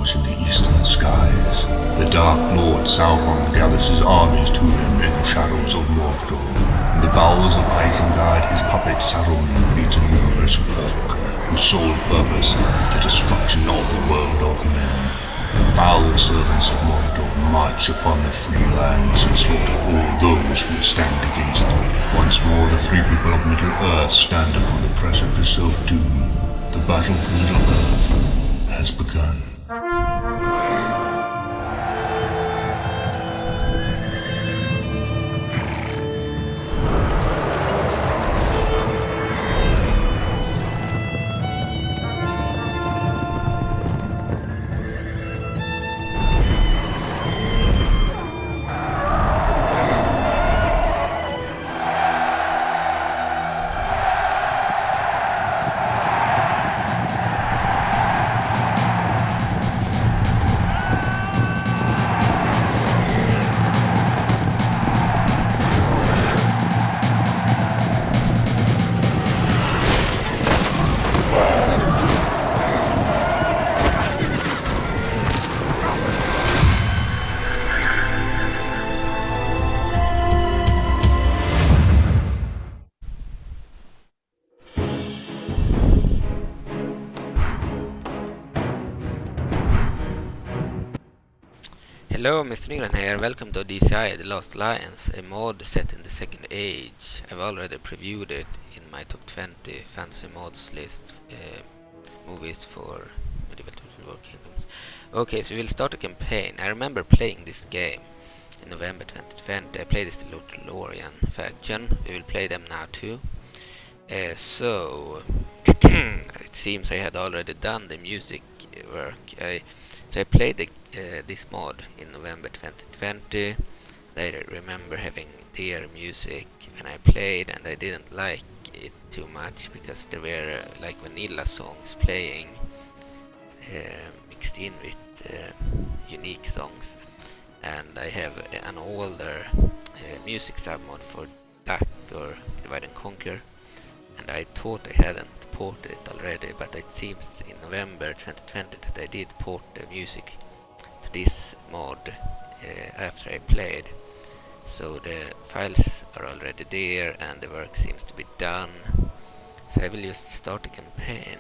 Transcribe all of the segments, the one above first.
glows in the eastern skies. The Dark Lord Sauron gathers his armies to him in the shadows of Mordor. In the bowels of Isengard his puppet Saruman leads a murderous hawk, whose sole purpose is the destruction of the world of men. The foul servants of Mordor march upon the free lands and slaughter all those who would stand against them. Once more the three people of Middle-earth stand upon the precipice of doom. The battle for Middle-earth has begun. Hello, Mr. Nygren here. Welcome to DCI The Last Alliance, a mod set in the Second Age. I've already previewed it in my top 20 fantasy mods list, movies for medieval total war kingdoms. Okay, so we'll start a campaign. I remember playing this game in November 2020. I played this the Lothlorien faction. We will play them now too. So it seems I had already done the music work. So I played this mod in November 2020. I remember having their music when I played, and I didn't like it too much because there were like vanilla songs playing mixed in with unique songs. And I have an older music submod for Duck or Divide and Conquer, and I thought I hadn't ported it already, but it seems in November 2020 that I did port the music to this mod after I played. So the files are already there and the work seems to be done. So I will just start the campaign.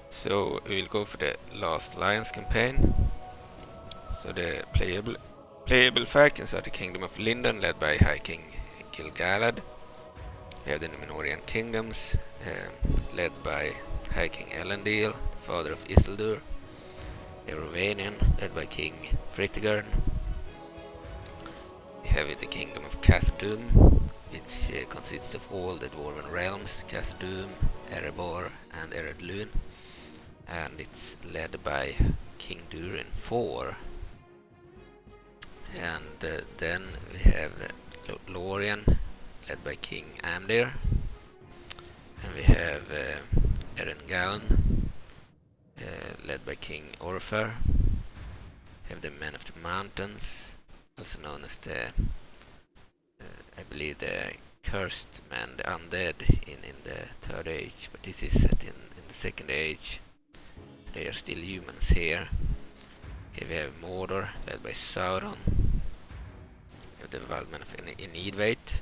So we will go for the Last Alliance campaign. So the playable factions are the Kingdom of Lindon, led by High King Gil-galad. We have the Númenórean kingdoms, led by High King Elendil, father of Isildur. We have Rhovanion, led by King Fritigern. We have the Kingdom of Khazad-dûm, which consists of all the dwarven realms, Khazad-dûm, Erebor and Ered-Luin. And it's led by King Durin IV. And then we have Lothlorien, led by King Amdir, and we have Erengalen, led by King Orfer. We have the Men of the Mountains, also known as the, I believe the Cursed Men, the Undead in the Third Age, but this is set in the Second Age. They are still humans here. Here we have Mordor, led by Sauron. We have the Waldmen of Enidveit,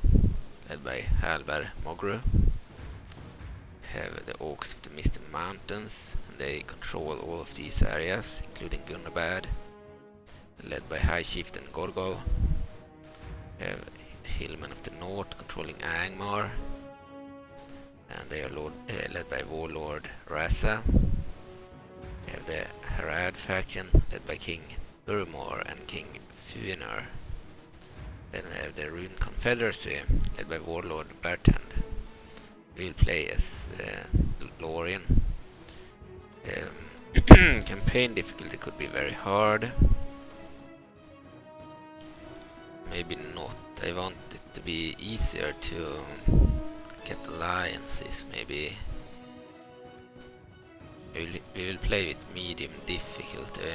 led by Halvar Mogru. We have the Orcs of the Misty Mountains, and they control all of these areas, including Gunnabad, led by High Chieftain Gorgol. We have Hillmen of the North, controlling Angmar, and they are led by Warlord Rasa. We have the Harad faction, led by King Urmor and King Fuinor. Then we have the Rune Confederacy, led by Warlord Bertrand. We'll play as Lothlorien. Campaign difficulty could be very hard. Maybe not. I want it to be easier to get alliances. Maybe we will play with medium difficulty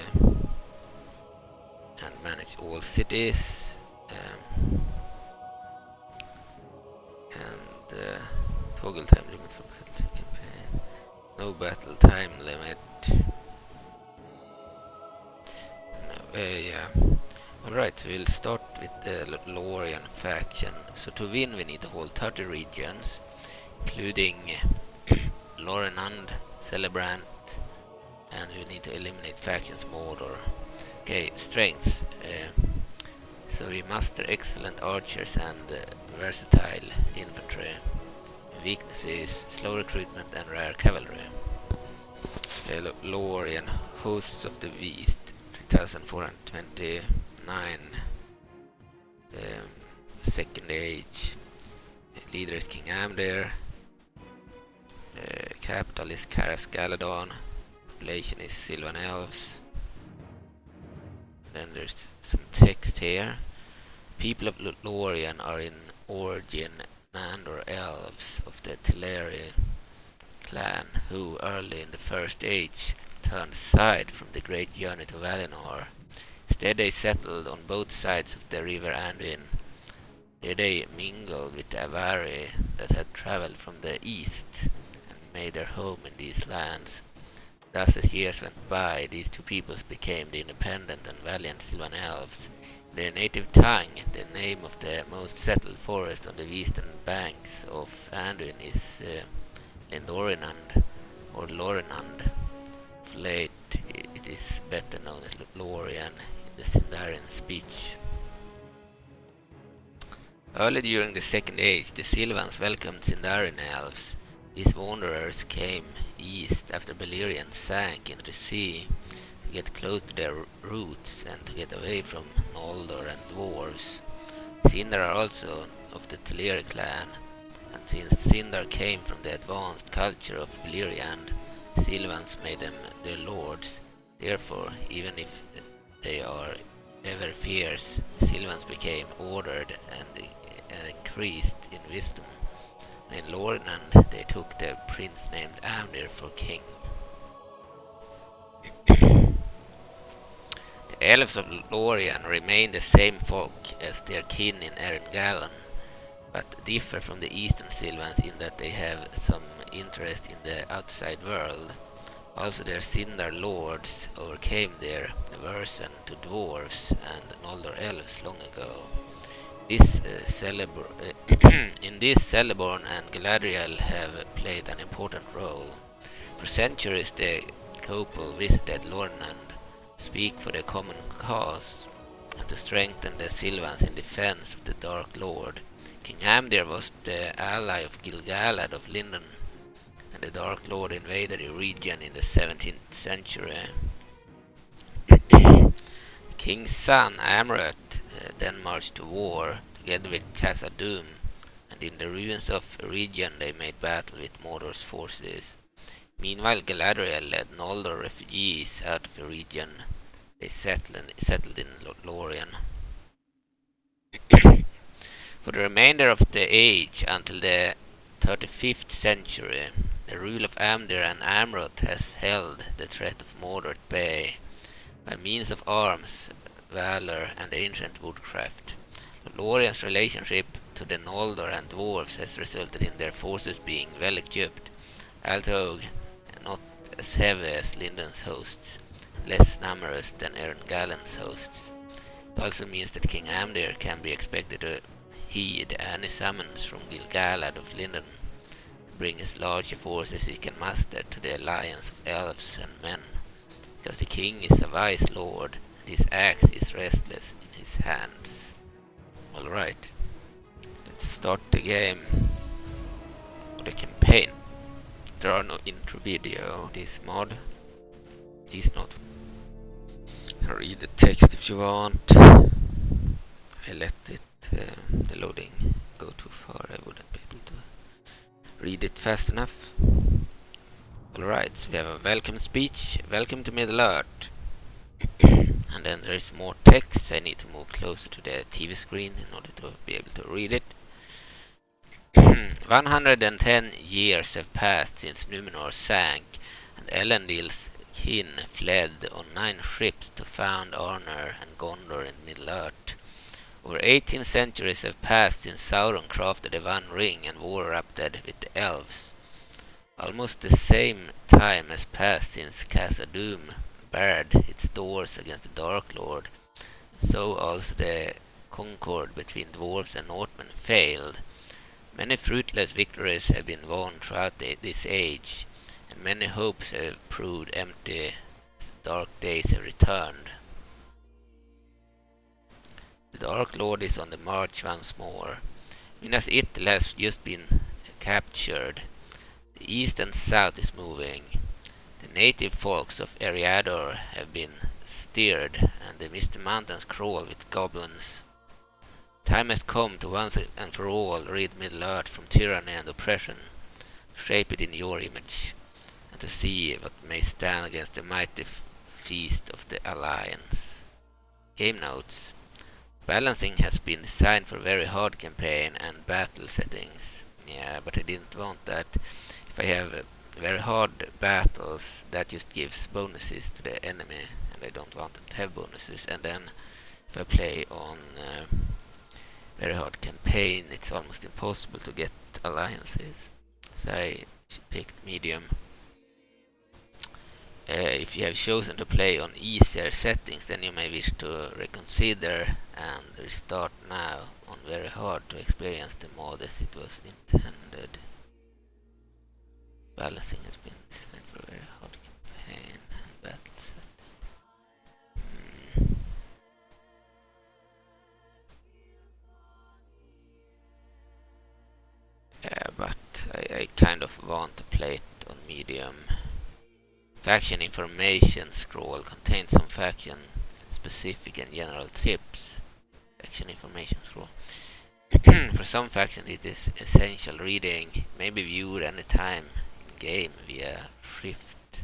and manage all cities. And toggle time limit for battle campaign. No battle time limit. Yeah. Alright, so we'll start with the Lothlorien faction. So to win we need to hold 30 regions, including Lorenand, Celebrant, and we need to eliminate factions Mordor. Okay, strengths. So we master excellent archers and versatile infantry. Weaknesses, slow recruitment and rare cavalry. Lothlorien, hosts of the East, 3429. Second age. Leader is King Amdir. Capital is Artanis Galadriel. Population is Sylvan Elves. Then there's some text here. People of Lothlorien are in origin Nandor Elves of the Teleri clan, who early in the First Age turned aside from the great journey to Valinor. Instead they settled on both sides of the river Anduin. There they mingled with the Avari that had travelled from the east and made their home in these lands. Thus as years went by, these two peoples became the independent and valiant Sylvan Elves. In their native tongue, the name of the most settled forest on the eastern banks of Anduin is Lendorinand or Lorenand. Of late it is better known as Lothlorien in the Sindarian speech. Early during the Second Age, the Sylvans welcomed Sindarian elves. These wanderers came east after Beleriand sank into the sea to get close to their roots and to get away from Noldor and dwarves. Sindar are also of the Teleri clan, and since Sindar came from the advanced culture of Beleriand, Sylvans made them their lords. Therefore, even if they are ever fierce, Sylvans became ordered and increased in wisdom. And in Lorenand they took the prince named Amdir for king. The elves of Lothlorien remain the same folk as their kin in Erengalen, but differ from the eastern Sylvans in that they have some interest in the outside world. Also their Sindar lords overcame their aversion to dwarves and Noldor elves long ago. In this Celeborn and Galadriel have played an important role. For centuries the couple visited Lorenand to speak for the common cause and to strengthen the Sylvans in defense of the Dark Lord. King Amdir was the ally of Gil-galad of Lindon, and the Dark Lord invaded the region in the 17th century. The king's son Amroth then marched to war together with Khazad-dûm, and in the ruins of a region they made battle with Mordor's forces. Meanwhile Galadriel led Noldor refugees out of the region. They settled in Lothlorien. For the remainder of the age until the 35th century, the rule of Amdir and Amroth has held the threat of Mordor at bay by means of arms, valor, and ancient woodcraft. Lothlorien's relationship to the Noldor and dwarves has resulted in their forces being well equipped, although not as heavy as Lindon's hosts, and less numerous than Erengalen's hosts. It also means that King Amdir can be expected to heed any summons from Gil-galad of Lindon, and bring as large a force as he can muster to the alliance of elves and men, because the king is a wise lord, and his axe is restless in his hands. Alright, let's start the game, or the campaign. There are no intro video. This mod is not. Read the text if you want. I let it the loading go too far. I wouldn't be able to read it fast enough. Alright, so we have a welcome speech. Welcome to Middle-earth. And then there is more text. I need to move closer to the TV screen in order to be able to read it. 110 years have passed since Numenor sank, and Elendil's kin fled on 9 ships to found Arnor and Gondor in Middle-earth. Over 18 centuries have passed since Sauron crafted the One Ring and war erupted with the elves. Almost the same time has passed since Khazad-dûm barred its doors against the Dark Lord. So also the concord between dwarves and Northmen failed. Many fruitless victories have been won throughout this age, and many hopes have proved empty. Dark days have returned. The Dark Lord is on the march once more. Minas Ithil has just been captured. The east and south is moving. The native folks of Eriador have been steered, and the misty mountains crawl with goblins. Time has come to once and for all rid Middle-earth from tyranny and oppression, shape it in your image, and to see what may stand against the mighty feast of the Alliance. Game notes. Balancing has been designed for very hard campaign and battle settings. Yeah, but I didn't want that. If I have very hard battles, that just gives bonuses to the enemy, and I don't want them to have bonuses. And then if I play on very hard campaign, it's almost impossible to get alliances. So I picked medium. If you have chosen to play on easier settings, then you may wish to reconsider and restart now on very hard to experience the mod as it was intended. Balancing has been designed for a very hard campaign and battle setting. But I kind of want to play it on medium. Faction information scroll contains some faction specific and general tips. Faction information scroll. For some factions it is essential reading, may be viewed anytime in game via Shift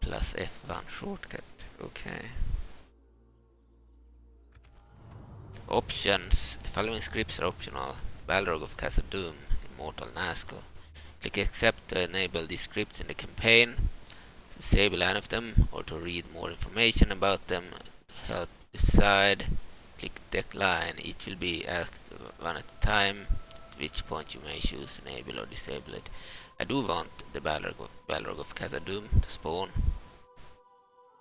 plus F1 shortcut. Okay. Options. The following scripts are optional. Balrog of Khazad-dûm, Immortal Nazgul. Click accept to enable these scripts in the campaign, to disable any of them, or to read more information about them. To help decide, click decline. Each will be asked one at a time, at which point you may choose to enable or disable it. I do want the Balrog of Khazad-dûm to spawn.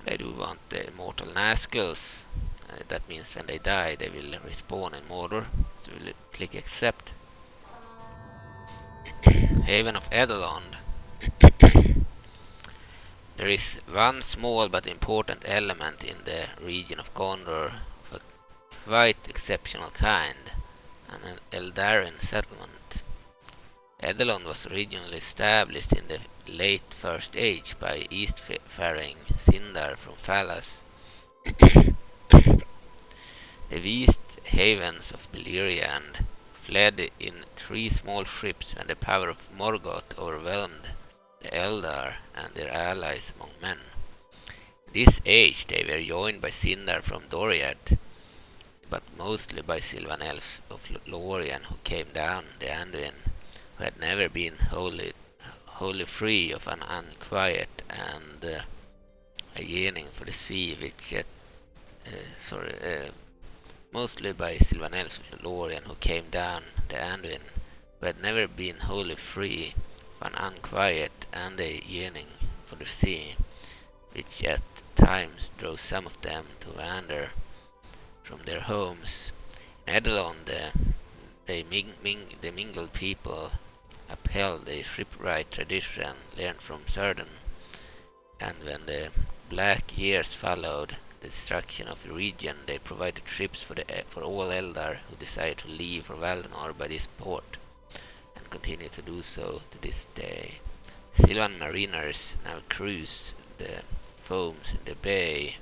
And I do want the Immortal Nazguls. That means when they die, they will respawn in Mordor. So we'll click accept. Haven of Edelond. There is one small but important element in the region of Gondor of a quite exceptional kind, an Eldarin settlement. Edelond was originally established in the late First Age by east-faring Sindar from Falas. The East Havens of Beleriand fled in 3 small ships when the power of Morgoth overwhelmed the Eldar and their allies among men. In this age they were joined by Sindar from Doriath, but mostly by Sylvan elves of Lothlorien who came down the Anduin, who had never been wholly free of an unquiet and a yearning for the sea, which yet mostly by Sylvan elves of Lothlorien who came down the Anduin, who had never been wholly free of an unquiet and a yearning for the sea, which at times drove some of them to wander from their homes. In Edelond, the mingled people upheld a shipwright tradition learned from Círdan, and when the Black Years followed the destruction of the region, they provided ships for all Eldar who desired to leave for Valinor by this port, and continue to do so to this day. Sylvan mariners now cruise the foams in the bay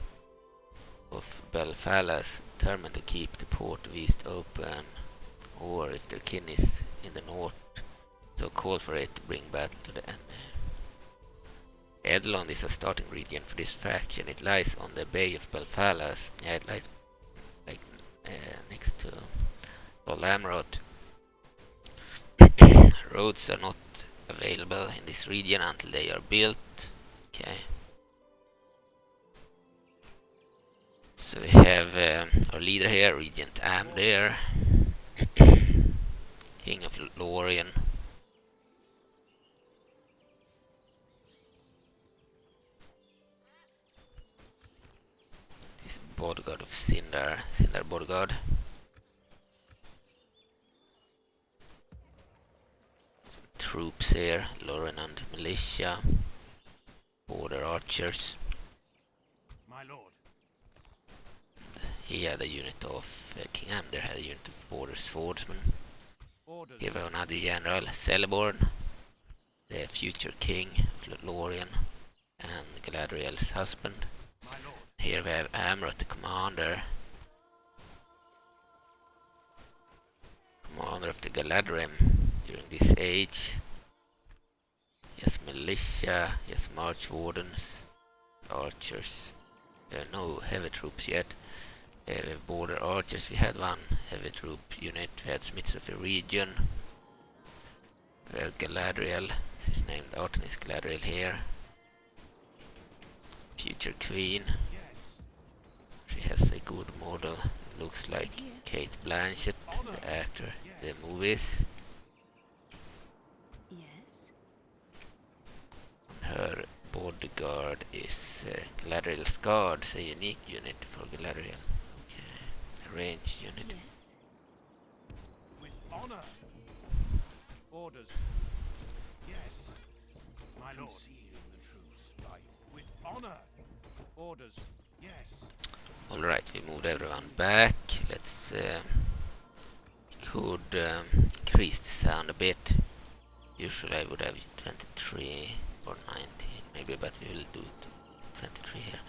of Belfalas, determined to keep the port of East open, or if their kin is in the north, so call for it to bring battle to the enemy. Edelond is a starting region for this faction. It lies on the Bay of Belfalas. Yeah, it lies like next to Dol Amroth. Roads are not available in this region until they are built. Okay. So we have our leader here, Regent Amdir, King of Lothlorien. bodyguard of Sindar bodyguard. Troops here, Lothlorien and militia, border archers. My lord. He had a unit of King Amdir had a unit of border swordsmen. Orders. Here we have another general, Celeborn, the future king of Lothlorien and Galadriel's husband. My lord. Here we have Amroth, the commander of the Galadrim during this age. Yes, militia, yes, march wardens, archers. No heavy troops yet. Border archers, we had one heavy troop unit. We had Smiths of the Region. We have Galadriel, she's named Artanis Galadriel here. Future queen. Yes. She has a good model. It looks like Kate Blanchett, the actor, the movies. Yes. Her bodyguard is Galadriel's guards, a unique unit for Galadriel. Okay, a range unit. Yes. With honor. Orders. Yes. My lord. Concealing the truth by with honor. Orders. Yes. Alright, we moved everyone back. Let's could increase the sound a bit. Usually I would have 23 or 19 maybe, but we will do it 23 here.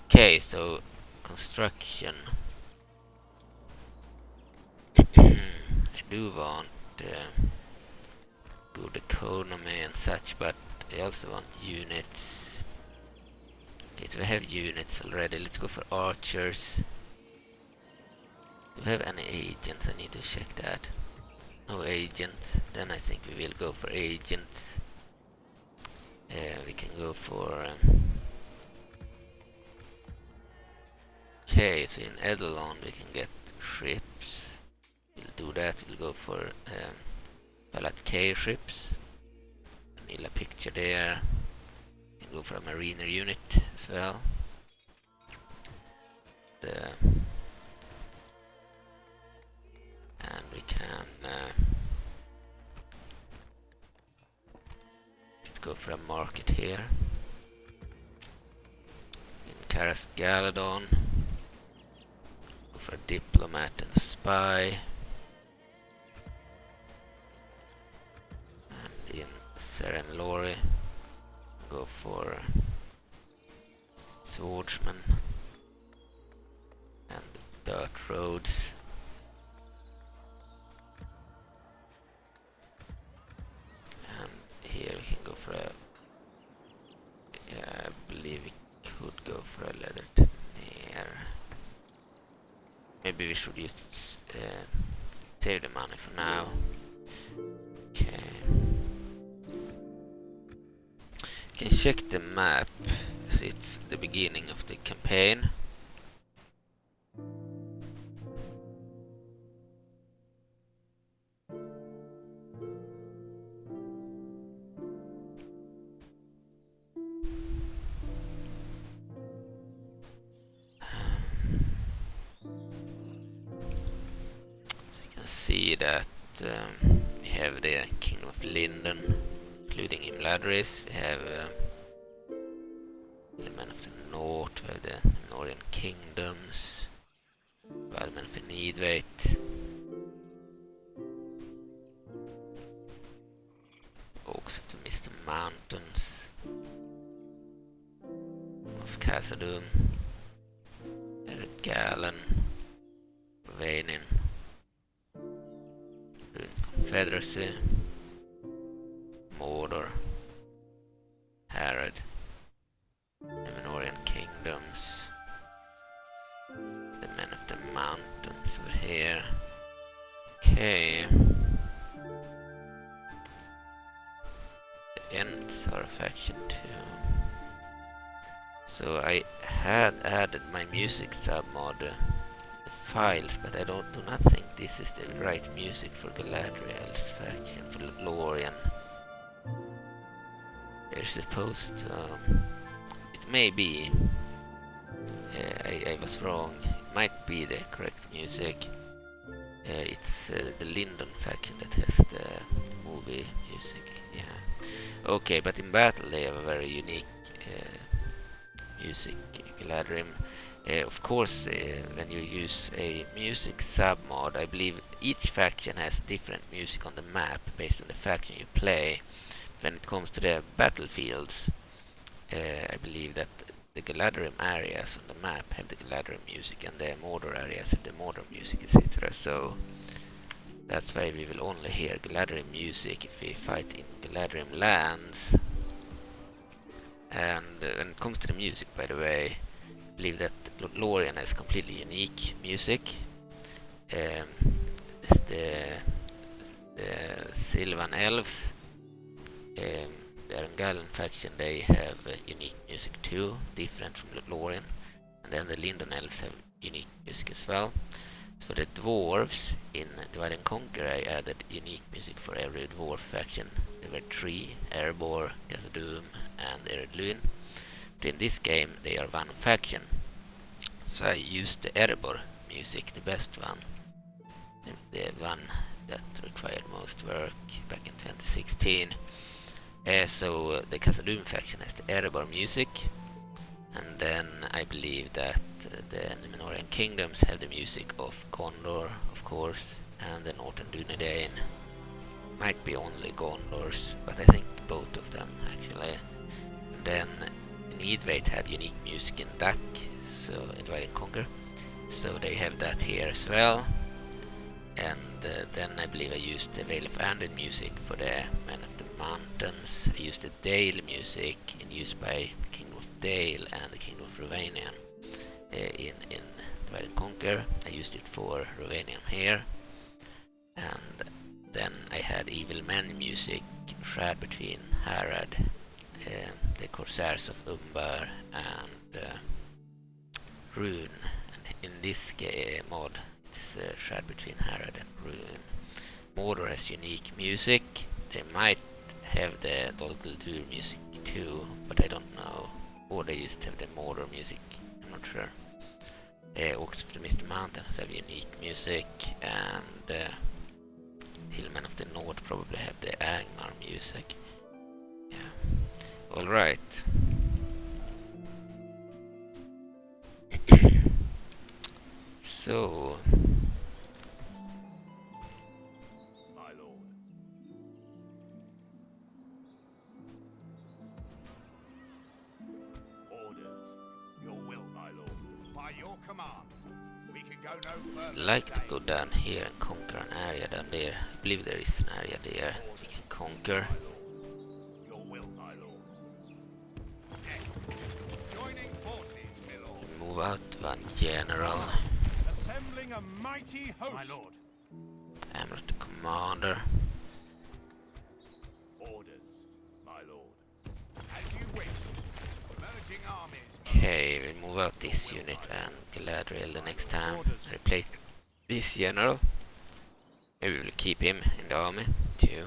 Okay, so construction. I do want good economy and such, but I also want units. Okay, so we have units already. Let's go for archers. Do we have any agents? I need to check that. No agents. Then I think we will go for agents. We can go for... okay, so in Edelon we can get ships. We'll do that. We'll go for Palat K ships. Vanilla picture there. We can go for a mariner unit as well. And we can let's go for a market here in Karas Galadon. Go for a diplomat and a spy. And in Serenlori go for swordsman and dirt roads. Here we can go for a... yeah, I believe we could go for a leather tanier. Maybe we should just save the money for now. Okay. Can check the map as it's the beginning of the campaign. See that we have the Kingdom of Linden, including Imladris. We have the Men of the North, we have the Northern Kingdoms, Wildmen of the Needveit, Oaks of the Misty Mountains, of Khazad-dûm, Ered Galen, Vanin, Confederacy, Mordor, Harad, Numenorian Kingdoms, the Men of the Mountains over here. Okay. The Ents are a faction too. So I had added my music submod files, but I do not think this is the right music for Galadriel's faction, for Lothlorien. They're supposed to... it may be I was wrong. It might be the correct music. It's the Lindon faction that has the movie music. Yeah. Okay, but in battle they have a very unique music. Galadriel. Of course, when you use a music submod, I believe each faction has different music on the map based on the faction you play. When it comes to the battlefields, I believe that the Galadriel areas on the map have the Galadriel music and the Mordor areas have the Mordor music, etc. So that's why we will only hear Galadriel music if we fight in Galadriel lands. And when it comes to the music, by the way, I believe that Lothlorien has completely unique music. It's the Sylvan Elves. The Erengalen faction, they have unique music too, different from Lothlorien. And then the Lindon Elves have unique music as well. So for the dwarves, in Divide and Conquer, I added unique music for every dwarf faction. There were 3, Erebor, Khazad-dûm and Eredluin. But in this game, they are one faction. So I used the Erebor music, the best one. The one that required most work back in 2016. So the Khazad-dûm faction has the Erebor music, and then I believe that the Numenorean kingdoms have the music of Gondor, of course, and the Northern Dunedain. Might be only Gondor's, but I think both of them actually. And then Needvate had unique music in Dak, so in Divide and Conquer, so they have that here as well. And then I believe I used the Vale of Anden music for the Men of the Mountains. I used the Dale music in use by Kingdom of Dale and the Kingdom of Rhovanion in Divide and Conquer. I used it for Rhovanion here. And then I had Evil Men music shared between Harad, the Corsairs of Umbar, and Rune. And in this mod, it's shared between Harad and Rune. Mordor has unique music. They might have the Dol Guldur music too, but I don't know. Or they used to have the Mordor music, I'm not sure. Orcs of the Misty Mountains have unique music, and Hillmen of the North probably have the Angmar music. Yeah. Alright. So My lord. Orders. Your will, my lord. By your command. We can go no further. I'd like to today. go down here and conquer an area down there. I believe there is an area there we can conquer. Your will, my lord. Yes. Joining forces, my lord. Move out one general. Assembling a mighty host. My lord. Amrut the commander. Orders, my lord. As you wish. Merging armies. Okay, we move out this unit and Galadriel the next time. Replace this general. Maybe we'll keep him in the army too.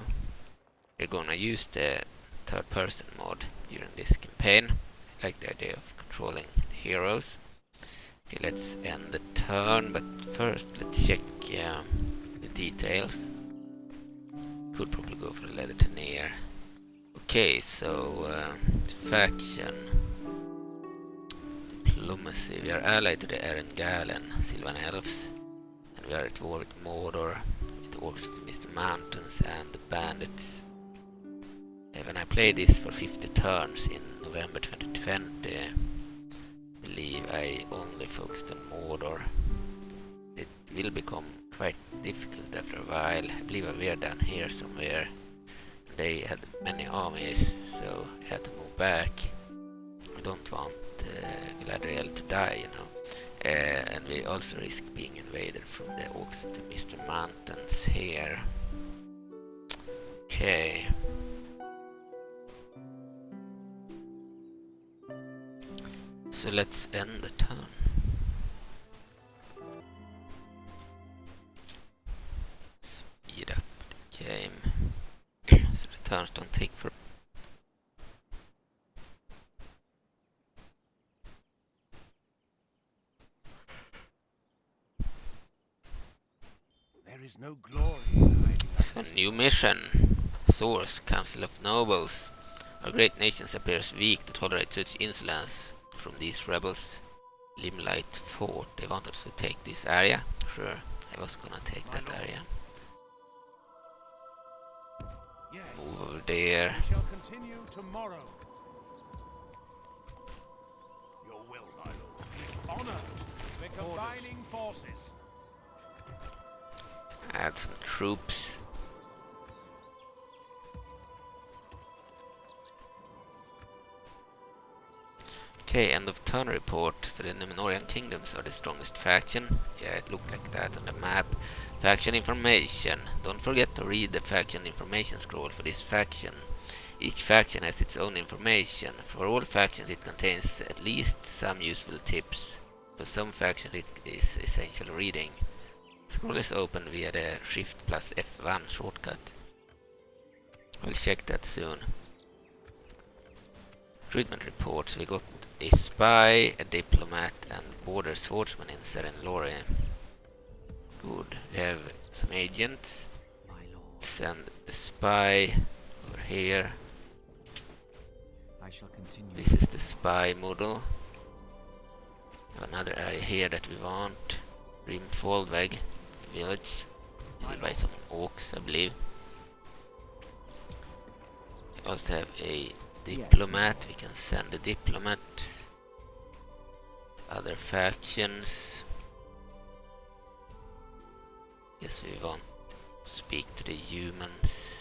We're gonna use the third person mod during this campaign. I like the idea of controlling the heroes. Okay, let's end the turn, but first let's check the details. Could probably go for the leather tanier. Okay, so faction diplomacy. We are allied to the Erengalen Sylvan Elves, and we are at war with Mordor, with the Orcs of the Misty Mountains, and the Bandits. When I played this for 50 turns in November 2020, I believe I only focused on Mordor. It will become quite difficult after a while. I believe we are down here somewhere. They had many armies, so I had to move back. I don't want Galadriel to die, you know. And we also risk being invaded from the Orcs of the Misty Mountains here. Okay. So let's end the turn. Speed up the game. So the turns don't take for. There's no glory in raiding us. So new mission. Source, Council of Nobles. Our great nations appears weak to tolerate such insolence from these rebels. Limelight Fort. They want us to take this area. Sure, I was gonna take that area. Yes. Move over there. We shall continue tomorrow. Your will, my lord. Honor. We're combining forces. Add some troops. Okay, end of turn report. So the Numenorian kingdoms are the strongest faction. Yeah, it looked like that on the map. Faction information. Don't forget to read the faction information scroll for this faction. Each faction has its own information. For all factions it contains at least some useful tips. For some factions it is essential reading. Scroll is open via the Shift plus F1 shortcut. We'll check that soon. Recruitment reports. We got a spy, a diplomat, and border swordsman in Lothlorien. Good. We have some agents. Send the spy over here. I shall continue. This is the spy model. We have another area here that we want. Rimfoldveg village. We'll buy some oaks, I believe. We also have a diplomat. We can send a diplomat. Other factions. Yes, we want to speak to the humans.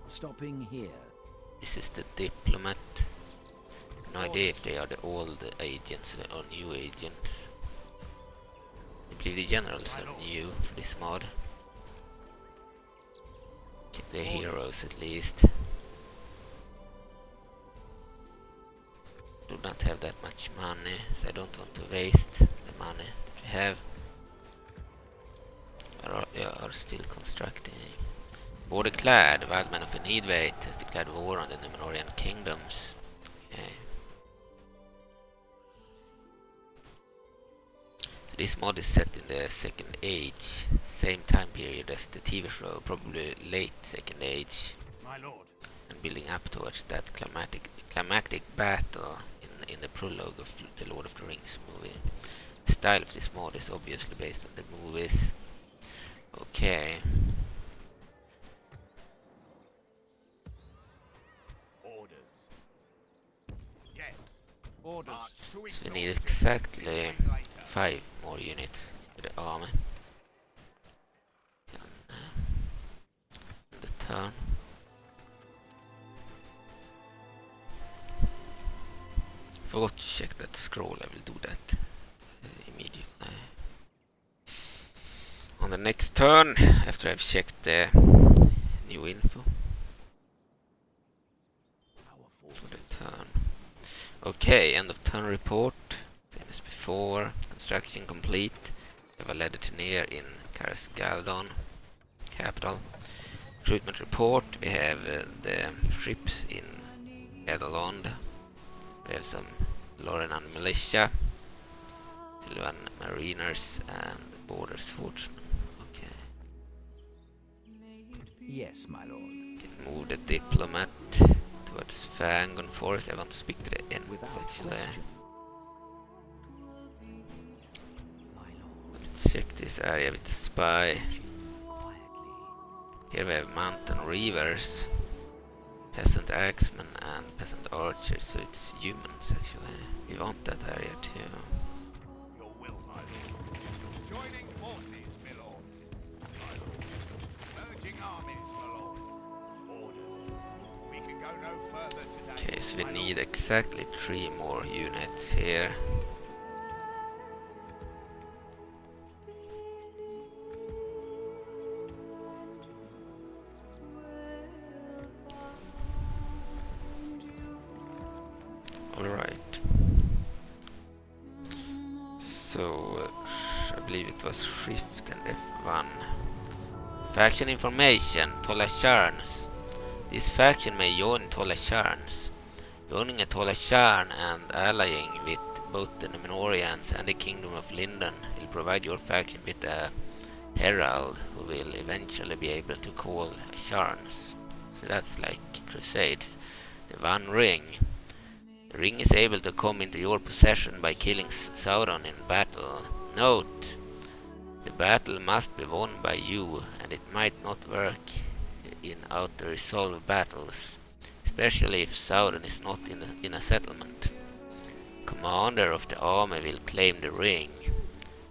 Stopping here. This is the diplomat. No idea if they are the old agents or new agents. I believe the generals are new for this mod. Get the heroes at least. Do not have that much money, so I don't want to waste the money that we have. We are still constructing. Borderclad, Wildman of Enidveit has declared war on the Numenorian kingdoms. Okay. So this mod is set in the Second Age, same time period as the TV show, probably late Second Age. My lord. And building up towards that climactic battle in the prologue of the Lord of the Rings movie. The style of this mod is obviously based on the movies. Okay. Orders. Yes. Orders. So we need exactly 5 more units for the army. And the turn. Forgot to check that scroll. I will do that immediately. On the next turn, after I've checked the new info for the turn. Okay, end of turn report. Same as before. Construction complete. We have a Lothlorien in Karas Galdon, capital. Recruitment report. We have the ships in Edelond. We have some Lothlorien militia, Sylvan mariners, and border swordsmen. Okay. Yes, my lord. Can move the diplomat towards Fangon Forest. I want to speak to the Ents actually. My lord. Let's check this area with the spy. Quietly. Here we have mountain reavers, peasant axemen, and peasant archers, so it's humans actually. We want that area too. Your will, my lord. Joining forces, my lord. My lord. Merging armies, my lord. Orders. We can go no further today. Okay, so we my need lord. exactly 3 more units here. Alright. So, I believe it was Shift and F1. Faction information, Tolasharns. This faction may join Tolasharns. Joining a Tolasharn and allying with both the Numenorians and the Kingdom of Linden will provide your faction with a herald who will eventually be able to call a chance. So that's like Crusades. The One Ring. The ring is able to come into your possession by killing Sauron in battle. Note: the battle must be won by you, and it might not work in auto-resolve battles, especially if Sauron is not in a settlement. Commander of the army will claim the ring.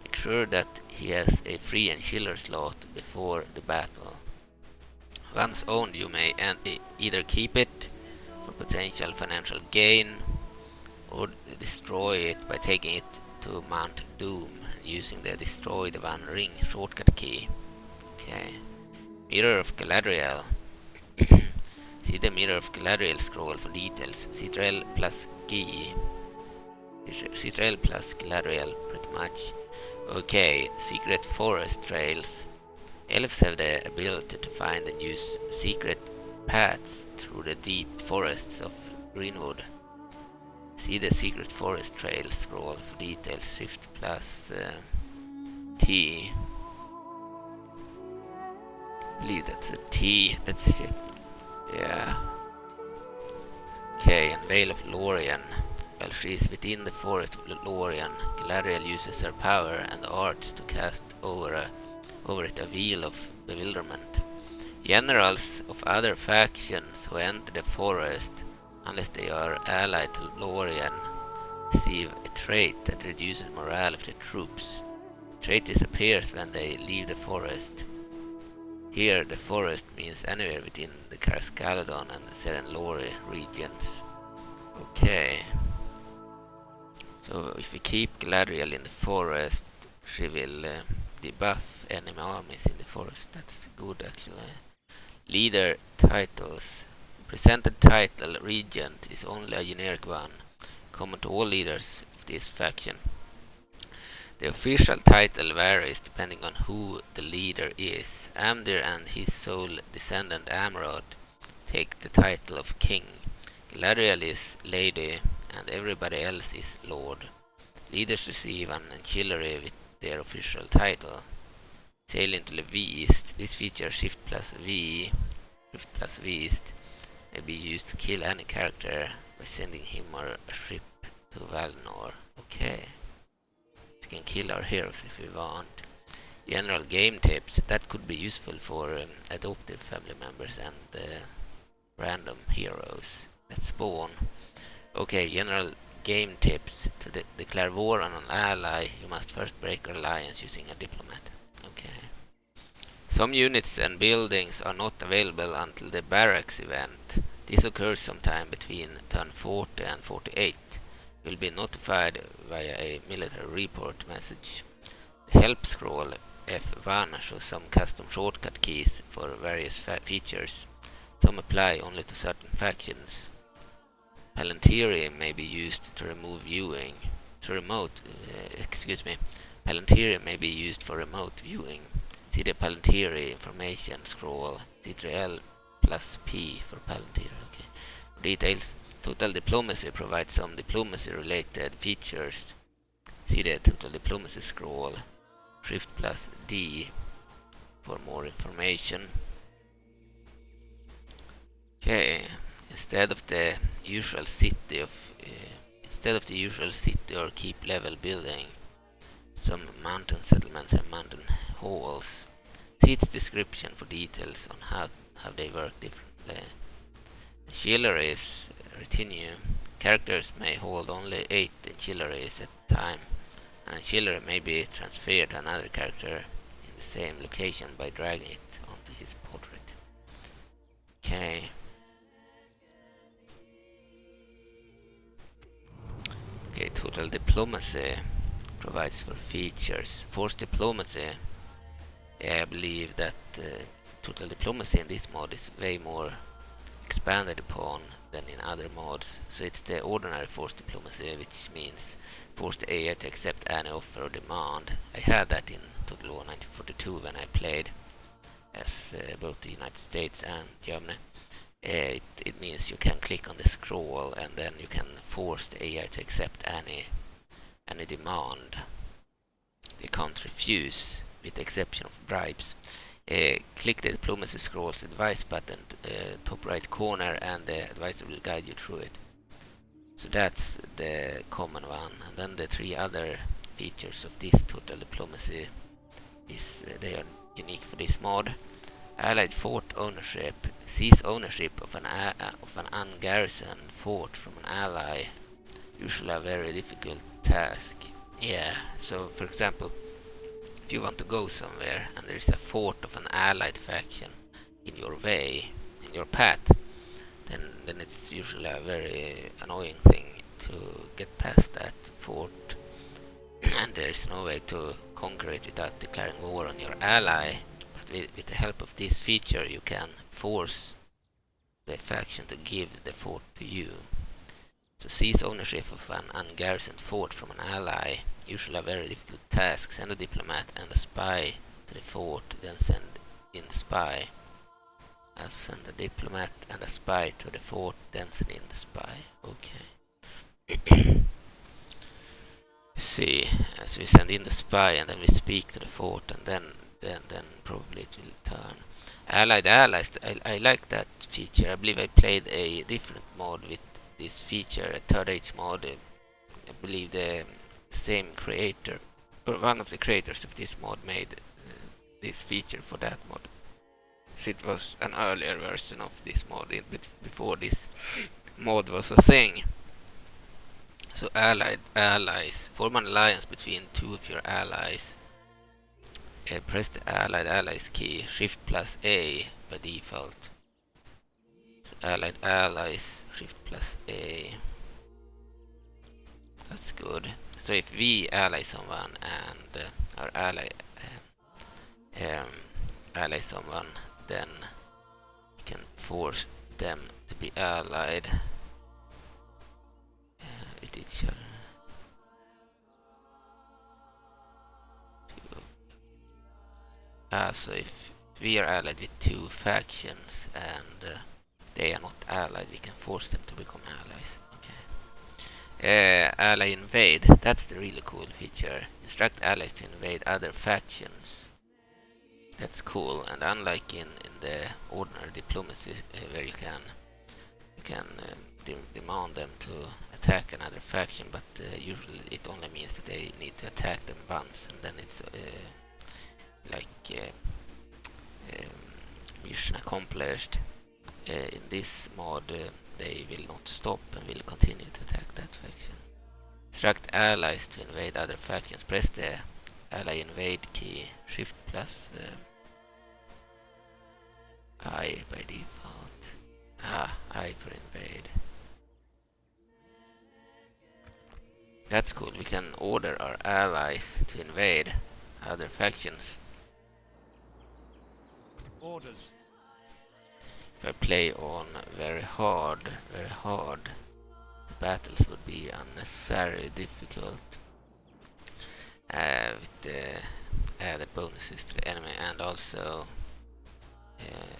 Make sure that he has a free and chiller slot before the battle. Once owned, you may either keep it for potential financial gain or destroy it by taking it to Mount Doom using the Destroy the One Ring shortcut key. Okay. Mirror of Galadriel. See the Mirror of Galadriel scroll for details. Citral plus G. Citral plus Galadriel, pretty much. Okay, secret forest trails. Elves have the ability to find and use secret paths through the deep forests of Greenwood. See the secret forest trail scroll for details. Shift plus T. I believe that's a T. Let's check. Yeah. Okay, and Veil of Lothlorien. While she is within the forest of Lothlorien, Galadriel uses her power and arts to cast over it a veil of bewilderment. Generals of other factions who enter the forest, unless they are allied to Lothlorien, receive a trait that reduces morale of the troops. The trait disappears when they leave the forest. Here, the forest means anywhere within the Carscaladon and the Serenlori regions. Okay. So if we keep Galadriel in the forest, she will debuff enemy armies in the forest. That's good, actually. Leader titles. Presented title Regent is only a generic one, common to all leaders of this faction. The official title varies depending on who the leader is. Amdir and his sole descendant Amrod take the title of King. Galadriel is Lady, and everybody else is Lord. Leaders receive an ancillary with their official title. Sail into the East. This feature Shift plus V East, may be used to kill any character by sending him or a ship to Valinor. Okay. We can kill our heroes if we want. General game tips. That could be useful for adoptive family members and random heroes that spawn. Okay, general game tips. To declare war on an ally, you must first break your alliance using a diplomat. Okay. Some units and buildings are not available until the barracks event. This occurs sometime between turn 40 and 48. You will be notified via a military report message. The help scroll F1 shows some custom shortcut keys for various features. Some apply only to certain factions. Palantiri may be used to remove viewing. Palantiri may be used for remote viewing. See the Palantiri information scroll. Ctrl plus P for Palantiri. Okay. Details. Total Diplomacy provides some diplomacy-related features. See the Total Diplomacy scroll. Shift plus D for more information. Okay. Instead of the usual city or keep level building, some mountain settlements and mountain halls. See its description for details on how they work differently. Ancillaries, retinue. Characters may hold only 8 ancillaries at a time. An ancillary may be transferred to another character in the same location by dragging it onto his portrait. Okay. Okay, Total Diplomacy provides for features. Force Diplomacy. I believe that Total Diplomacy in this mod is way more expanded upon than in other mods. So it's the ordinary Force Diplomacy, which means force the AI to accept any offer or demand. I had that in Total War 1942 when I played as both the United States and Germany. It means you can click on the scroll and then you can force the AI to accept any demand. They can't refuse with the exception of bribes. Click the diplomacy scrolls advice button top right corner, and the advisor will guide you through it. So that's the common one, and then the three other features of this total diplomacy is they are unique for this mod. Allied fort ownership. Seize ownership of an ungarrisoned fort from an ally. Usually a very difficult task. Yeah, so for example, if you want to go somewhere and there is a fort of an allied faction in your way, in your path, then it's usually a very annoying thing to get past that fort, and there is no way to conquer it without declaring war on your ally. But with the help of this feature, you can force the faction to give the fort to you. So seize ownership of an ungarrisoned fort from an ally, usually a very difficult task. Send a diplomat and a spy to the fort, then send in the spy. Send a diplomat and a spy to the fort, then send in the spy. Okay. See, so we send in the spy and then we speak to the fort, and then probably it will turn. Allied allies, I like that feature. I believe I played a different mod with this feature, a Third Age mod. I believe the same creator, or one of the creators of this mod, made this feature for that mod. So it was an earlier version of this mod, before this mod was a thing. So allied allies, form an alliance between two of your allies. Press the allied allies key, shift plus A by default. So allied allies, shift plus A. That's good. So if we ally someone and our ally ally someone, then we can force them to be allied with each other. So if we are allied with two factions and they are not allied, we can force them to become allies. Okay. Ally invade. That's the really cool feature. Instruct allies to invade other factions. That's cool. And unlike in the ordinary diplomacy, where you can demand them to attack another faction, but usually it only means that they need to attack them once, and then it's mission accomplished. In this mod, they will not stop and will continue to attack that faction. Instruct allies to invade other factions. Press the ally invade key, shift plus I by default. I for invade. That's cool. We can order our allies to invade other factions. Orders. If I play on very hard, the battles would be unnecessarily difficult with the added bonuses to the enemy and also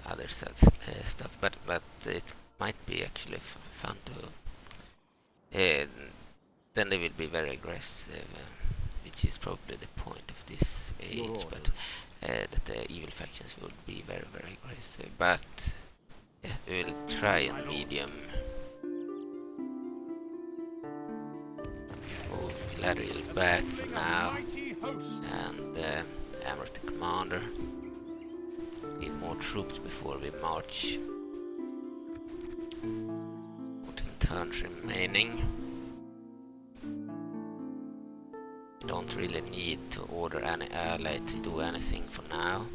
other stuff. But it might be actually fun to. Then they will be very aggressive, which is probably the point of this age. But that the evil factions would be very, very aggressive. But yeah, we will try on medium. So Galadriel back for now, and hammer the commander. Need more troops before we march. 14 turns remaining. We don't really need to order any ally to do anything for now.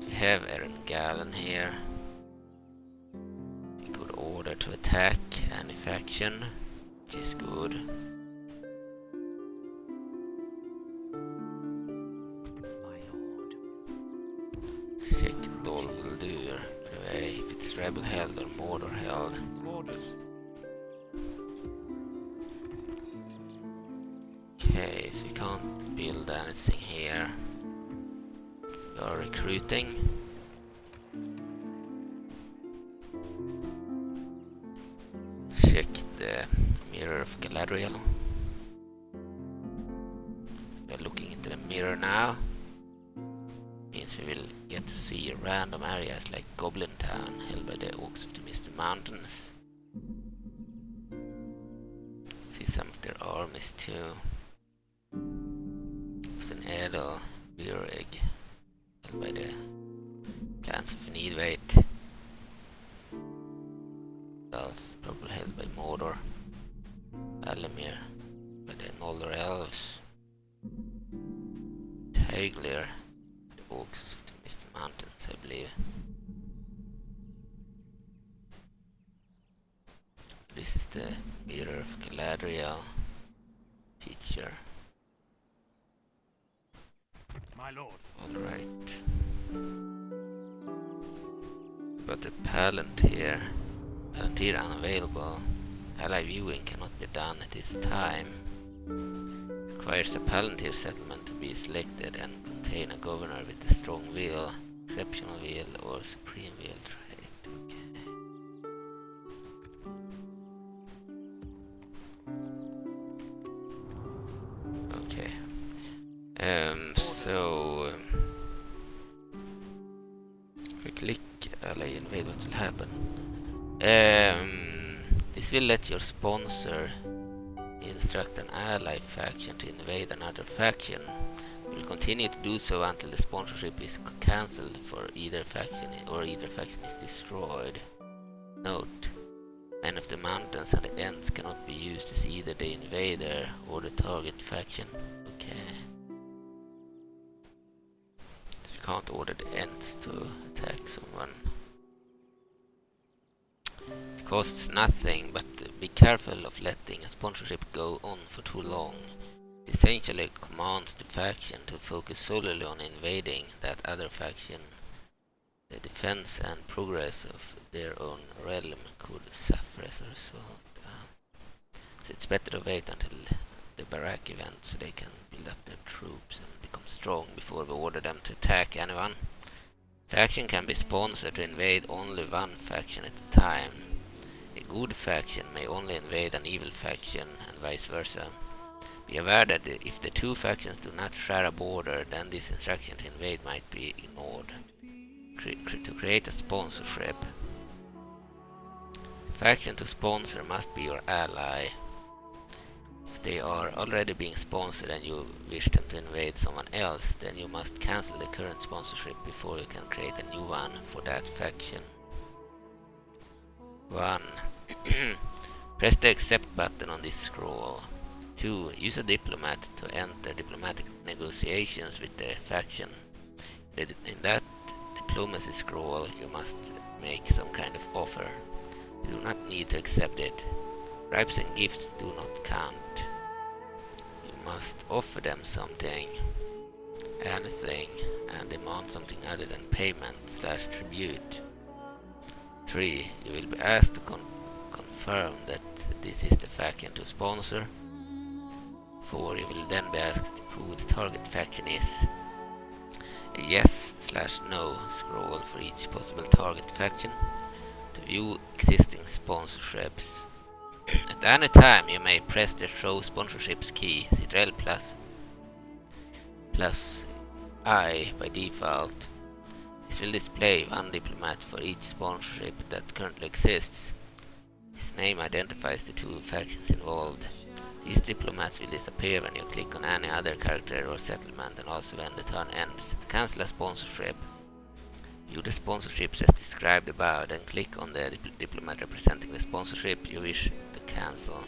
We have Erengalen here. We could order to attack any faction, which is good. My lord. Check Doldur, if it's rebel held or Mordor held. Orders. Okay, so we can't build anything here. We are recruiting. Check the mirror of Galadriel. We are looking into the mirror now. Alliance, we will get to see random areas like Goblin Town, held by the Orcs of the Misty Mountains. See some of their armies too. It's an Edel, Bureg, held by the clans of Needwait. South, probably held by Mordor. Valimir, by the Noldor Elves. Haeglir, the Orcs of the Misty Mountains, I believe. This is the Mirror of Galadriel feature. My lord. Alright. Got the Palantir. Palantir unavailable. Ally viewing cannot be done at this time. Requires a Palantir settlement to be selected and contain a governor with a strong will, exceptional will, or supreme will trait. Okay. If we click ally invade, what will happen? This will let your sponsor instruct an ally faction to invade another faction. It will continue to do so until the sponsorship is cancelled for either faction or either faction is destroyed. Note: Men of the Mountains and the Ents cannot be used as either the invader or the target faction. Okay. So you can't order the Ents to attack someone. It costs nothing, but be careful of letting a sponsorship go on for too long. It essentially commands the faction to focus solely on invading that other faction. The defense and progress of their own realm could suffer as a result. So it's better to wait until the Barak event so they can build up their troops and become strong before we order them to attack anyone. Faction can be sponsored to invade only one faction at a time. A good faction may only invade an evil faction and vice versa. Be aware that if the two factions do not share a border, then this instruction to invade might be ignored. To create a sponsorship, faction to sponsor must be your ally. If they are already being sponsored and you wish them to invade someone else, then you must cancel the current sponsorship before you can create a new one for that faction. 1. Press the accept button on this scroll. 2. Use a diplomat to enter diplomatic negotiations with the faction. In that diplomacy scroll, you must make some kind of offer. You do not need to accept it. Bribes and gifts do not count. You must offer them something, anything, and demand something other than payment/tribute. 3. You will be asked to confirm that this is the faction to sponsor. 4. You will then be asked who the target faction is. A yes/no scroll for each possible target faction. To view existing sponsorships. At any time you may press the show sponsorships key, Ctrl plus I by default. This will display one diplomat for each sponsorship that currently exists. His name identifies the two factions involved. These diplomats will disappear when you click on any other character or settlement, and also when the turn ends. To cancel a sponsorship, view the sponsorships as described above, then click on the diplomat representing the sponsorship you wish to cancel.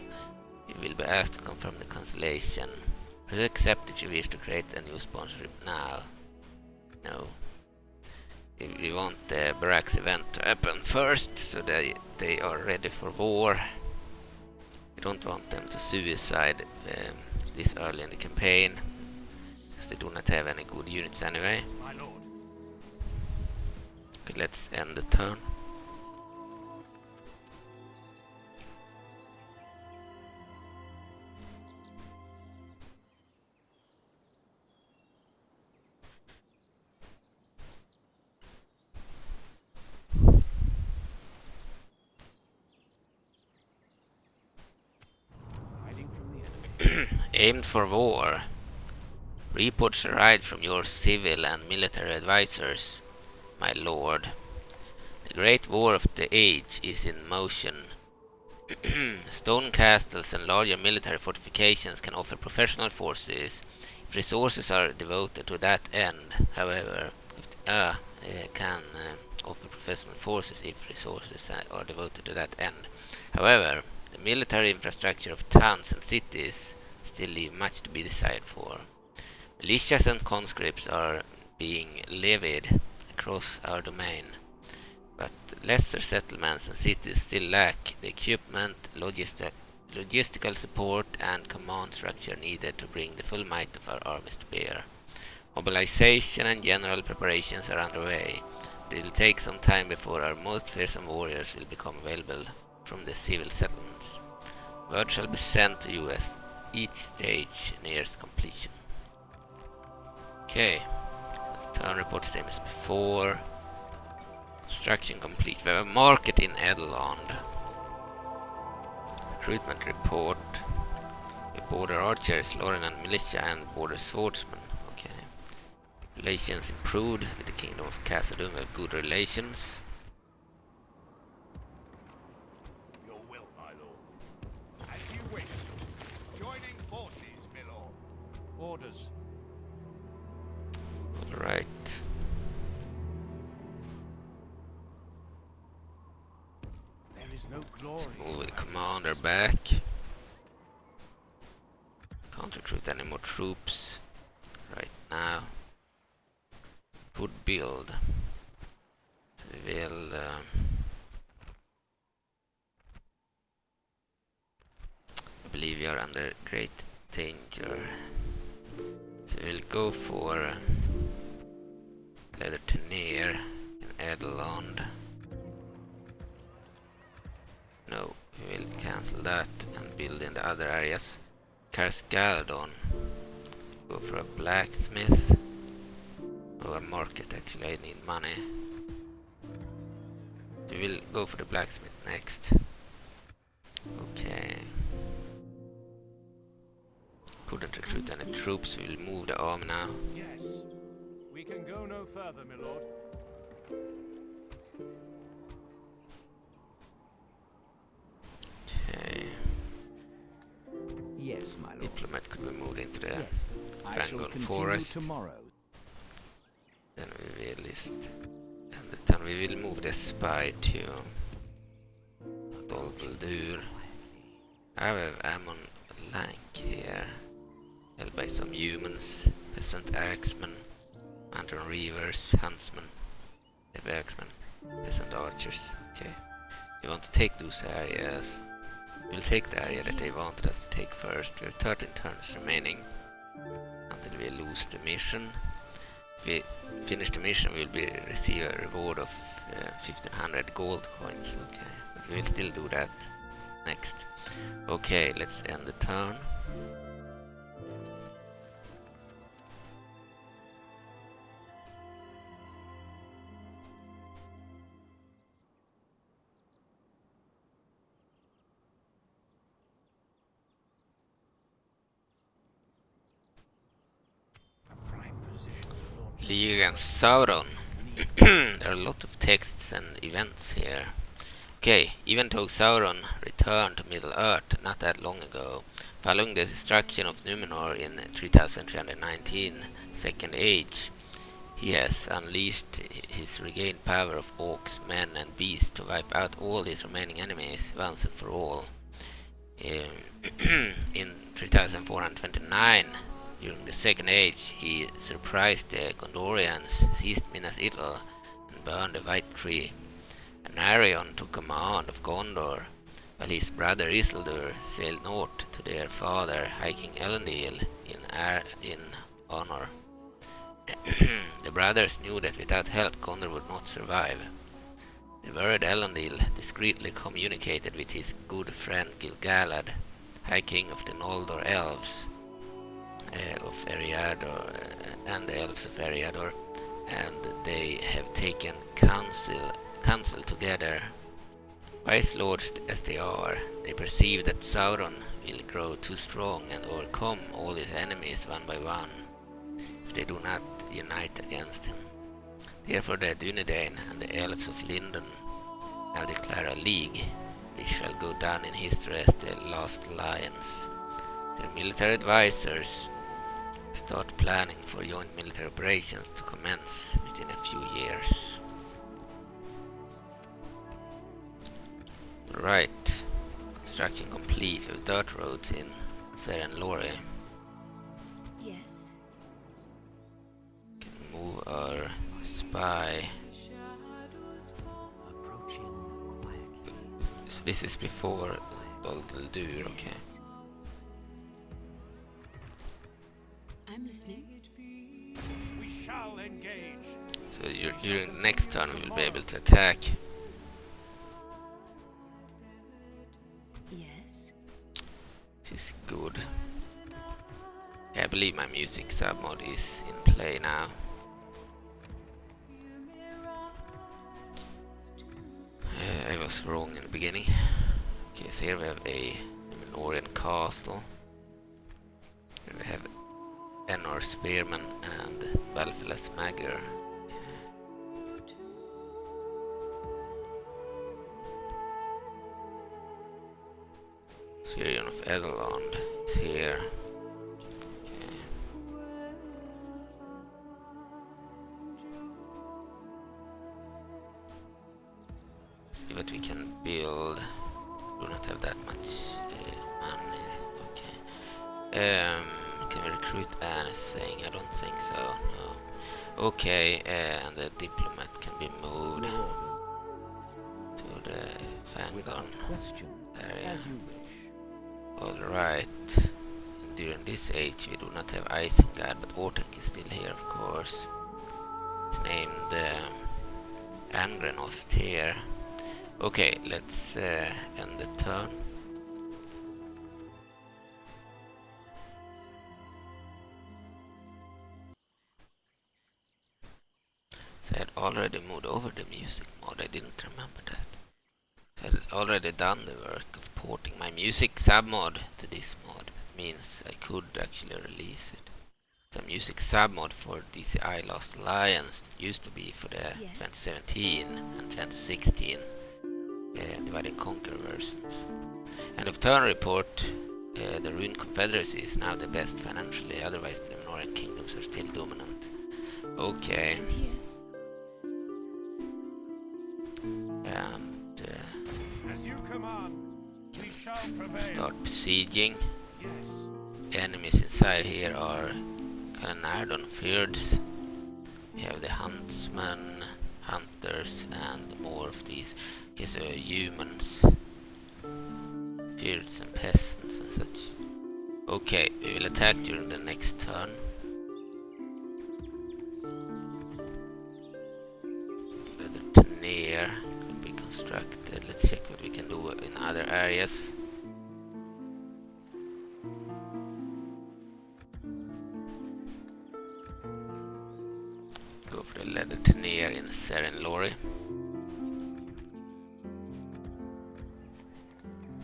You will be asked to confirm the cancellation. Press accept if you wish to create a new sponsorship now. No. We want the Barak's event to happen first, so they are ready for war. We don't want them to suicide this early in the campaign, because they do not have any good units anyway. My lord. Okay, let's end the turn. Aimed for war. Reports arrived from your civil and military advisors, my lord. The great war of the age is in motion. Stone castles and larger military fortifications can offer professional forces if resources are devoted to that end. However, can offer professional forces if resources are devoted to that end. However, the military infrastructure of towns and cities still leave much to be desired for. Militias and conscripts are being levied across our domain, but lesser settlements and cities still lack the equipment, logistical support, and command structure needed to bring the full might of our armies to bear. Mobilization and general preparations are underway. It will take some time before our most fearsome warriors will become available from the civil settlements. Word shall be sent to you as each stage nears completion. Okay, turn report same as before. Construction complete. We have a market in Edelland. Recruitment report. We border archers, Lothlorien and militia, and border swordsmen. Okay. Relations improved with the kingdom of Khazad-dûm. We have good relations. Your will, my lord. As you wish. Joining forces, my lord. Orders. Alright. There is no glory. Move the commander back. Can't recruit any more troops right now. Would build. So we will I believe we are under great danger. So we'll go for Lothlorien in Edelland. No, we will cancel that and build in the other areas. Galadriel. Go for a blacksmith. Or a market, actually, I need money. We will go for the blacksmith next. Okay. Couldn't recruit any troops, we will move the army now. Yes. We can go no further, my lord. Okay. Yes, my lord. Diplomat could be moved into the Yes. I shall Fangorn continue forest. tomorrow. Then we will list and then we will move the spy to Lothlorien. I have Ammon Lank here, held by some humans, peasant axemen, mountain reavers, huntsmen, heavy axemen, peasant archers. Okay, we want to take those areas. We'll take the area that they wanted us to take first. We have 13 turns remaining until we lose the mission. If we finish the mission, we will receive a reward of 1500 gold coins. Okay, but we will still do that next. Okay, let's end the turn. League against Sauron. There are a lot of texts and events here. Okay, even though Sauron returned to Middle-earth not that long ago, following the destruction of Numenor in 3319 Second Age, he has unleashed his regained power of orcs, men and beasts to wipe out all his remaining enemies once and for all. In 3429, during the Second Age, he surprised the Gondorians, seized Minas Ithil, and burned the White Tree. Anarion took command of Gondor, while his brother Isildur sailed north to their father, High King Elendil, in honor. The brothers knew that without help Gondor would not survive. The word Elendil discreetly communicated with his good friend Gil-galad, High King of the Noldor Elves, of Eriador, and the Elves of Eriador, and they have taken counsel together. Wise lords as they are, they perceive that Sauron will grow too strong and overcome all his enemies one by one. they do not unite against him. Therefore the Dunedain and the elves of Linden now declare a league, which shall go down in history as the Last Alliance. Their military advisors start planning for joint military operations to commence within a few years. Right, construction complete with dirt roads in Lothlorien. Yes. Can move our spy. Approaching quietly. So this is before Lothlorien, okay. I'm listening. We shall engage. So during the next turn we will be able to attack. Yes. This is good. I believe my music submod is in play now. I was wrong in the beginning. Okay, so here we have a Lothlorien castle. Here we have Enor Spearman and Belfilas Magger. Sirion of Edelland is here. Okay. See what we can build. Do not have that much money. Okay. Can we recruit anything? I don't think so. No. Okay, and the diplomat can be moved to the Fangon area. Alright. During this age we do not have Isengard, but Ortank is still here, of course. It's named Angrenost here. Okay, let's end the turn. So I had already moved over the music mod, I didn't remember that. So I had already done the work of porting my music submod to this mod. That means I could actually release it. It's a music submod for DCI Last Alliance that used to be for the 2017 and 2016 Divide and Conquer versions. And of turn report, the Rune Confederacy is now the best financially, otherwise the Northern kingdoms are still dominant. Okay. I'm here. And As you command, we shall prevail. start besieging. Yes. Enemies inside here are Calenardon Fjords. We have the huntsmen, hunters, and more of these. Here's humans, Fjords and peasants and such. Okay, we will attack during the next turn. Leather could be constructed. Let's check what we can do in other areas. Go for the leather Teneer in Lothlorien.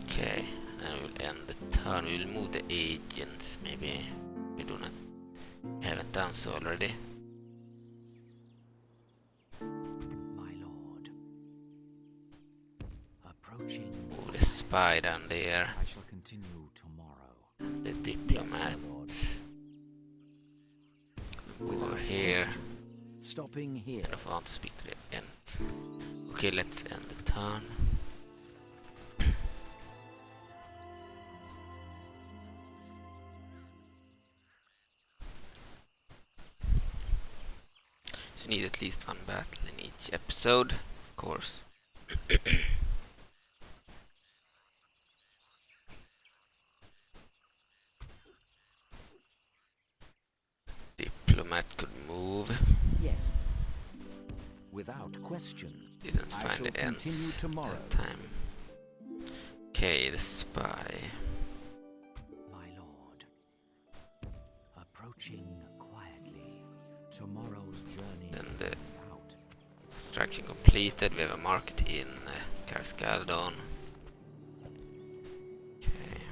Okay, and we will end the turn. We will move the agents. Maybe we do not haven't done so already. My lord. Approaching. Move the spy down there. I shall continue tomorrow. And the diplomat. Over here. Stopping here. I don't want to speak to the ends. Okay, let's end the turn. So you need at least one battle in each episode, of course. Diplomat could move. Yes. Without question. Didn't I find shall the ends continue tomorrow. that time. Okay, the spy. My lord. Approaching quietly. Tomorrow's journey Then the out. construction completed. We have a market in Karskaldon. Okay.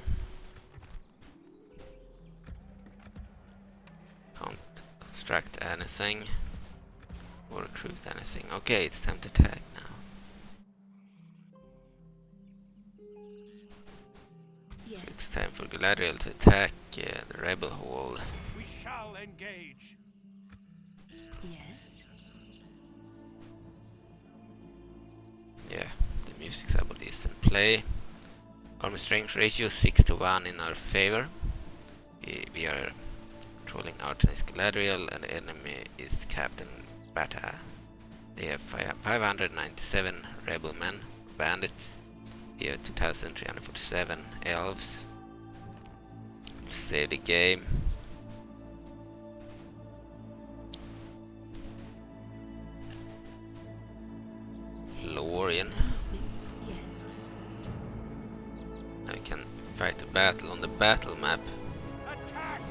Can't construct anything or recruit anything. Okay, it's time to attack now. So it's time for Galadriel to attack the rebel hall. We shall engage. Yes. Yeah, the music submod is in play. Army strength ratio 6-1 in our favor. We are controlling Artanis Galadriel, and the enemy is Captain Bata. They have 597 rebel men, bandits. We have 2347 elves. Let's save the game. Lothlorien. Listening. Yes. I can fight a battle on the battle map. Attack!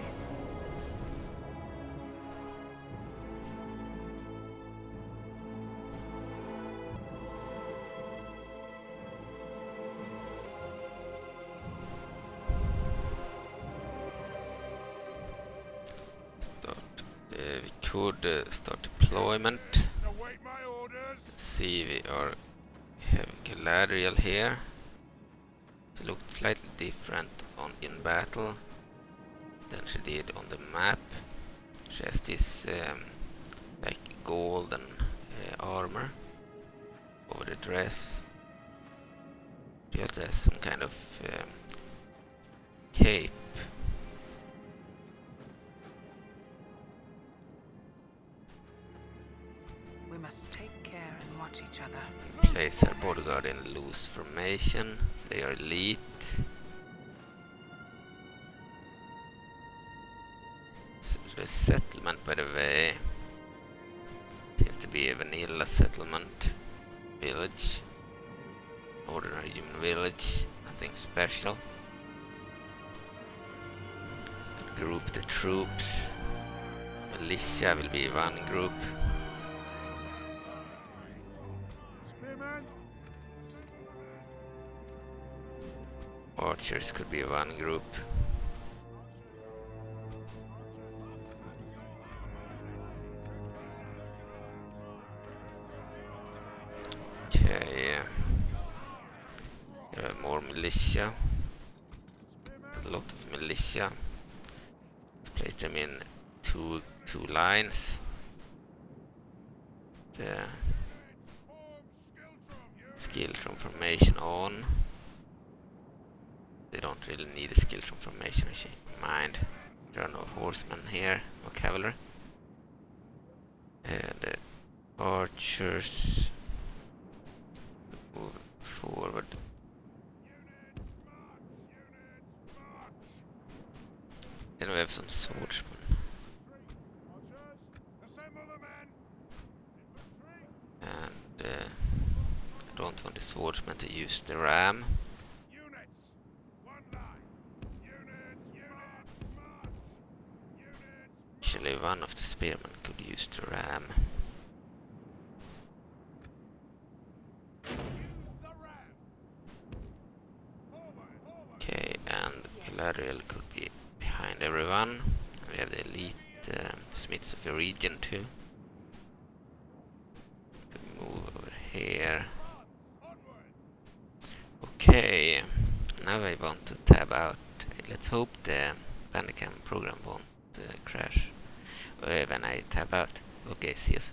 We could start deployment. Await my orders. See, we have Galadriel here. She looked slightly different in battle than she did on the map. She has this like golden armor over the dress. She also has some kind of cape. We must take care and watch each other. Place her bodyguard in loose formation, so they are elite. So the settlement, by the way, seems to be a vanilla settlement village. Ordinary human village, nothing special. Could group the troops. Militia will be one group. Spearman. Archers could be one group. Okay, there are more militia. A lot of militia. Let's place them in two lines. The skill transformation on. They don't really need a skill transformation, I change my mind. There are no horsemen here, no cavalry. The archers move forward. Then we have some swordsmen. Assemble the men. And I don't want the swordsman to use the ram. Units. One line. Units. March. Units. Actually, one of the spearmen could use the ram. Use the ram. Forward. Okay, and Galadriel could be behind everyone. We have the elite smiths of the region too. We move over here. Okay, now I want to tab out. Let's hope the Bandicam program won't crash when I tab out. Okay, see us.